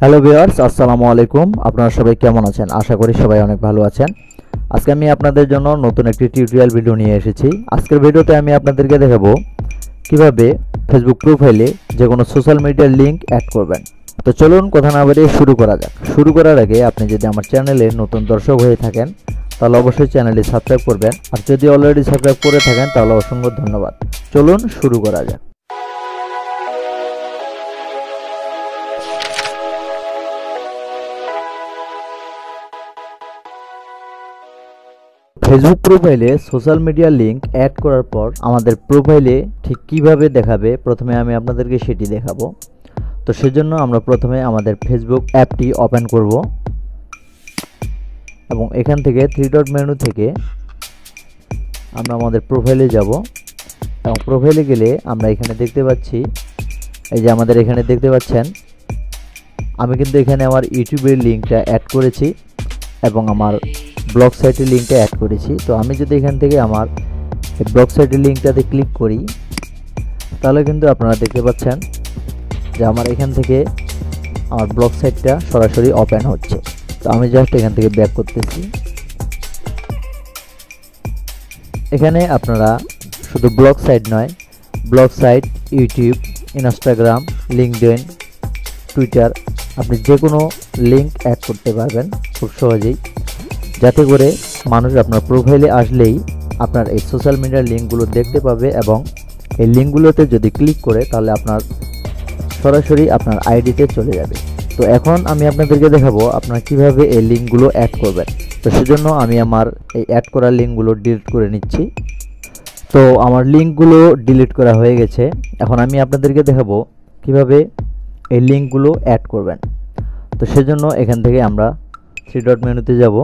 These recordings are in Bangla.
হ্যালো ভিউয়ার্স, আসসালামু আলাইকুম। আপনারা সবাই কেমন আছেন? আশা করি সবাই অনেক ভালো আছেন। আজকে আমি আপনাদের জন্য নতুন একটি টিউটোরিয়াল ভিডিও নিয়ে এসেছি। আজকের ভিডিওতে আমি আপনাদেরকে দেখাবো কিভাবে ফেসবুক প্রোফাইলে যে কোনো সোশ্যাল মিডিয়ার লিংক অ্যাড করবেন। তো চলুন কথা না বাড়িয়ে শুরু করা যাক। শুরু করার আগে আপনি যদি আমার চ্যানেলে নতুন দর্শক হয়ে থাকেন তাহলে অবশ্যই চ্যানেলটি সাবস্ক্রাইব করবেন, আর যদি অলরেডি সাবস্ক্রাইব করে থাকেন তাহলে অসংখ্য ধন্যবাদ। চলুন শুরু করা যাক। ফেসবুক প্রোফাইলে সোশ্যাল মিডিয়া লিংক অ্যাড করার পর আমাদের প্রোফাইলে ঠিক কিভাবে দেখাবে, প্রথমে আমি আপনাদেরকে সেটি দেখাবো। তো সেজন্য আমরা প্রথমে আমাদের ফেসবুক অ্যাপটি ওপেন করব এবং এখান থেকে থ্রি ডট মেনু থেকে আমরা আমাদের প্রোফাইলে যাব এবং প্রোফাইলে গেলে আমরা এখানে দেখতে পাচ্ছি, এই যে আমাদের এখানে দেখতে পাচ্ছেন, আমি কিন্তু এখানে আমার ইউটিউবের লিংকটা অ্যাড করেছি এবং আমার ব্লগ সাইটের লিঙ্কটা অ্যাড করেছি। তো আমি যদি এখান থেকে আমার এই ব্লগ সাইটের লিঙ্কটাতে ক্লিক করি তাহলে কিন্তু আপনারা দেখতে পাচ্ছেন যে আমার এখান থেকে আমার ব্লগ সাইটটা সরাসরি ওপেন হচ্ছে। তো আমি জাস্ট এখান থেকে ব্যাক করতেছি। এখানে আপনারা শুধু ব্লগ সাইট নয়, blog site, YouTube, Instagram, LinkedIn, Twitter, আপনি যে কোনো লিঙ্ক অ্যাড করতে পারবেন খুব সহজেই, যাতে করে মানুষ আপনার প্রোফাইলে আসলেই আপনার এই সোশ্যাল মিডিয়ার লিঙ্কগুলো দেখতে পাবে এবং এই লিঙ্কগুলোতে যদি ক্লিক করে তাহলে আপনার সরাসরি আপনার আইডিতে চলে যাবে। তো এখন আমি আপনাদেরকে দেখাবো আপনারা কিভাবে এই লিঙ্কগুলো অ্যাড করবেন। তো সেজন্য আমি আমার এই অ্যাড করা লিঙ্কগুলো ডিলিট করে নিচ্ছি। তো আমার লিঙ্কগুলো ডিলিট করা হয়ে গেছে। এখন আমি আপনাদেরকে দেখাবো কিভাবে এই লিঙ্কগুলো অ্যাড করবেন। তো সেজন্য এখান থেকে আমরা থ্রি ডট মেনুতে যাব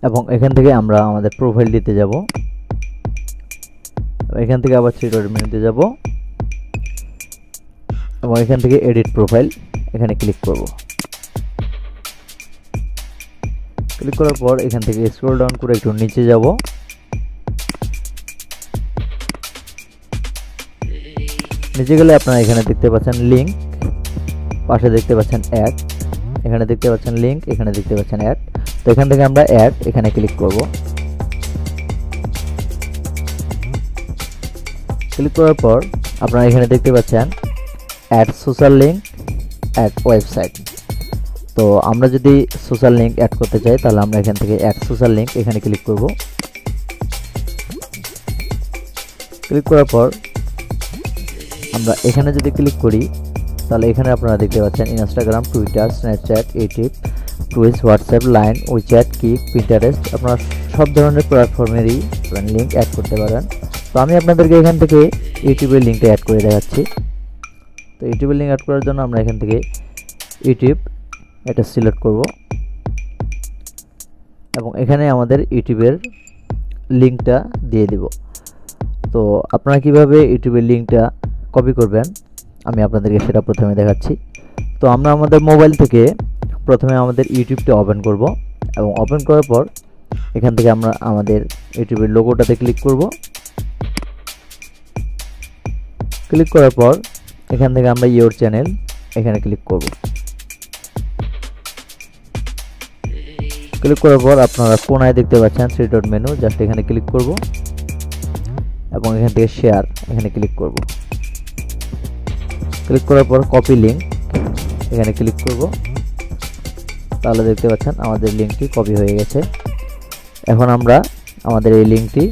এবং এখান থেকে আমরা আমাদের প্রোফাইল দিতে যাব। এখান থেকে আবার থ্রি ডট মেনুতে যাব এবং এখান থেকে এডিট প্রোফাইল এখানে ক্লিক করব। ক্লিক করার পর এখান থেকে স্ক্রল ডাউন করে একটু নিচে যাব। নিচে গেলে আপনারা এখানে দেখতে পাচ্ছেন লিঙ্ক, পাশে দেখতে পাচ্ছেন অ্যাড, এখানে দেখতে পাচ্ছেন লিঙ্ক, এখানে দেখতে পাচ্ছেন অ্যাড। তো এখান থেকে আমরা অ্যাড এখানে ক্লিক করব। ক্লিক করার পর আপনারা এখানে দেখতে পাচ্ছেন add social link, add website. তো আমরা যদি সোশ্যাল লিঙ্ক অ্যাড করতে চাই তাহলে আমরা এখান থেকে অ্যাড সোশ্যাল লিঙ্ক এখানে ক্লিক করব। ক্লিক করার পর আমরা এখানে যদি ক্লিক করি তাহলে এখানে আপনারা দেখতে পাচ্ছেন Instagram, Twitter, Snapchat, YouTube, Twitch, WhatsApp, line, WeChat, kick, Pinterest, আপনারা সব ধরনের প্ল্যাটফর্মেরই লিঙ্ক অ্যাড করতে পারেন। তো আমি আপনাদেরকে এখান থেকে ইউটিউবের লিঙ্কটা অ্যাড করে দেখাচ্ছি। তো ইউটিউবের লিঙ্ক অ্যাড করার জন্য আমরা এখান থেকে ইউটিউব এটা সিলেক্ট করব এবং এখানে আমাদের ইউটিউবের লিঙ্কটা দিয়ে দিব। তো আপনারা কিভাবে ইউটিউবের লিঙ্কটা কপি করবেন আমি আপনাদেরকে সেটা প্রথমে দেখাচ্ছি। তো আমরা আমাদের মোবাইল থেকে প্রথমে আমাদের ইউটিউবটা ওপেন করব এবং ওপেন করার পর এখান থেকে আমরা আমাদের ইউটিউবের লোগোটাতে ক্লিক করব। ক্লিক করার পর এখান থেকে আমরা ইওর চ্যানেল এখানে ক্লিক করব। ক্লিক করার পর আপনারা কোনায় দেখতে পাচ্ছেন থ্রি ডট মেনু, জাস্ট এখানে ক্লিক করব এবং এখান থেকে শেয়ার এখানে ক্লিক করব। ক্লিক করার পর কপি লিঙ্ক এখানে ক্লিক করব। তাহলে দেখতে পাচ্ছেন আমাদের লিঙ্কটি কপি হয়ে গেছে। এখন আমরা আমাদের এই লিঙ্কটি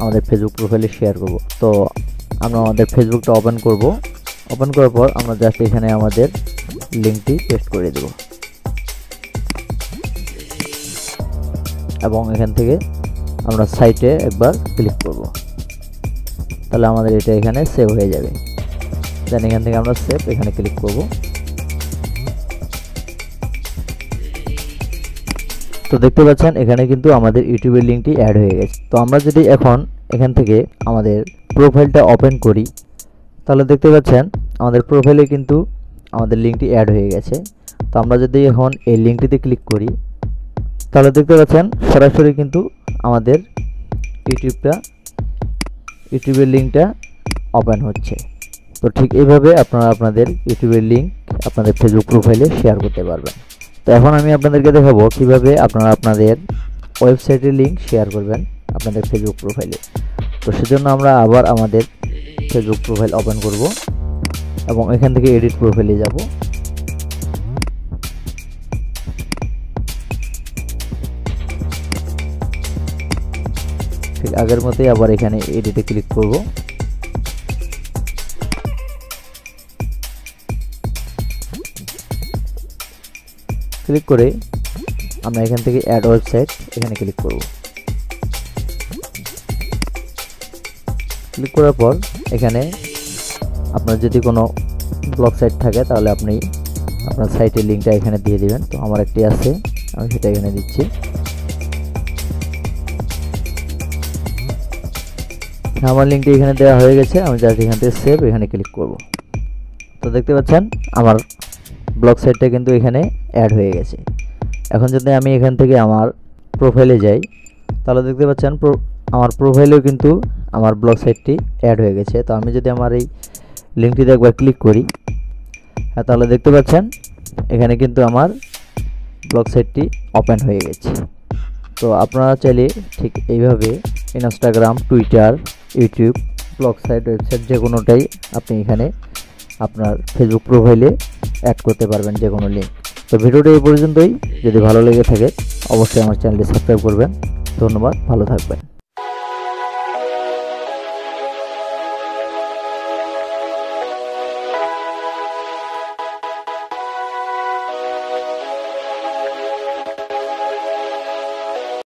আমাদের ফেসবুক প্রোফাইলে শেয়ার করব। তো আমরা আমাদের ফেসবুকটা ওপেন করব। ওপেন করার পর আমরা জাস্ট এখানে আমাদের লিঙ্কটি পেস্ট করে দেব এবং এখান থেকে আমরা সাইটে একবার ক্লিক করব। তাহলে আমাদের এটা এখানে সেভ হয়ে যাবে। দেন এখান থেকে আমরা সেভ এখানে ক্লিক করব। তো দেখতে পাচ্ছেন এখানে কিন্তু আমাদের ইউটিউবের লিঙ্কটি অ্যাড হয়ে গেছে। তো আমরা যদি এখন এখান থেকে আমাদের প্রোফাইলটা ওপেন করি তাহলে দেখতে পাচ্ছেন আমাদের প্রোফাইলে কিন্তু আমাদের লিঙ্কটি অ্যাড হয়ে গেছে। তো আমরা যদি এখন এই লিঙ্কটিতে ক্লিক করি তাহলে দেখতে পাচ্ছেন সরাসরি কিন্তু আমাদের ইউটিউবের লিঙ্কটা ওপেন হচ্ছে। তো ঠিক এইভাবে আপনারা আপনাদের ইউটিউবের লিঙ্ক আপনাদের ফেসবুক প্রোফাইলে শেয়ার করতে পারবেন। তো এখন আমি আপনাদেরকে দেখাবো কিভাবে আপনারা আপনাদের ওয়েবসাইটের লিঙ্ক শেয়ার করবেন আপনাদের ফেসবুক প্রোফাইলে। তো সেজন্য আমরা আবার আমাদের ফেসবুক প্রোফাইল ওপেন করব এবং এখান থেকে এডিট প্রোফাইলে যাব। ঠিক আগের মতোই আবার এখানে এডিটে ক্লিক করব। ক্লিক করে আমরা এখান থেকে অ্যাড ওয়েবসাইট এখানে ক্লিক করব। ক্লিক করার পর এখানে আপনার যদি কোনো ব্লগ সাইট থাকে তাহলে আপনি আপনার সাইটের লিঙ্কটা এখানে দিয়ে দিবেন। তো আমার একটি আছে, আমি সেটা এখানে দিচ্ছি। আমার লিঙ্কটি এখানে দেওয়া হয়ে গেছে, আমি জাস্ট এখান থেকে সেভ এখানে ক্লিক করব। তো দেখতে পাচ্ছেন আমার ব্লগ সাইটটা কিন্তু এখানে অ্যাড হয়ে গেছে। এখন যদি আমি এখান থেকে আমার প্রোফাইলে যাই তাহলে দেখতে পাচ্ছেন আমার প্রোফাইলেও কিন্তু আমার ব্লগ সাইটটি অ্যাড হয়ে গেছে। তো আমি যদি আমার এই লিঙ্কটিতে একবার ক্লিক করি, তাহলে দেখতে পাচ্ছেন এখানে কিন্তু আমার ব্লগ সাইটটি ওপেন হয়ে গেছে। তো আপনারা চাইলে ঠিক এইভাবে Instagram, Twitter, YouTube, blog site, website যে কোনোটাই আপনি এখানে আপনার ফেসবুক প্রোফাইলে অ্যাড করতে পারবেন যে কোনো লিঙ্ক। তো ভিডিওটি এই পর্যন্তই। যদি ভালো লেগে থাকে অবশ্যই আমার চ্যানেলটি সাবস্ক্রাইব করবেন। ধন্যবাদ, ভালো থাকবেন।